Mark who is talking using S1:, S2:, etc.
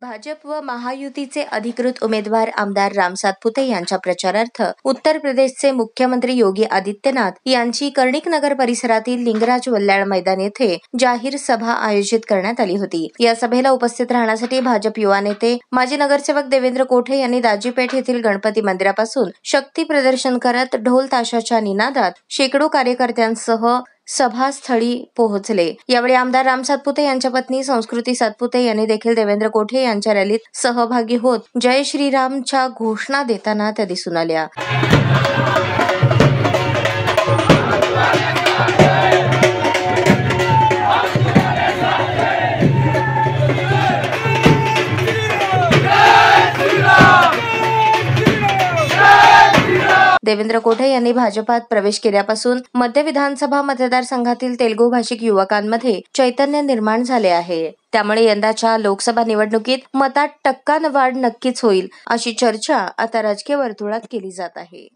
S1: भाजप व महायुतीचे अधिकृत उमेदवार आमदार राम सातपुते यांच्या प्रचारार्थ उत्तर प्रदेशचे मुख्यमंत्री योगी आदित्यनाथ यांची कर्णिक नगर परिसरातील लिंगराज वल्लाळ मैदान येथे जाहीर सभा आयोजित करण्यात आली होती। या सभेला उपस्थित राहण्यासाठी भाजप युवा नेते माजी नगरसेवक देवेंद्र कोठे यांनी दाजीपेठ येथील गणपती मंदिरापासून शक्ती प्रदर्शन करत ढोल ताशाच्या निनादात शेकडो कार्यकर्त्यांसह सभास्थळी पोहोचले। यावेळी आमदार राम सातपुते यांच्या पत्नी संस्कृती सातपुते यांनी देखील देवेंद्र कोठे यांच्या रॅलीत सहभागी होत जय श्रीरामच्या घोषणा देताना त्या दिसून आल्या। देवेंद्र कोठे यांनी भाजपात प्रवेश केल्यापासून मध्य विधानसभा मतदारसंघातील तेलुगू भाषिक युवकांमध्ये चैतन्य निर्माण झाले आहे। त्यामुळे यंदाच्या लोकसभा निवडणुकीत मतात टक्का वाढ नक्कीच होईल अशी चर्चा आता राजकीय वर्तुळात केली जात आहे।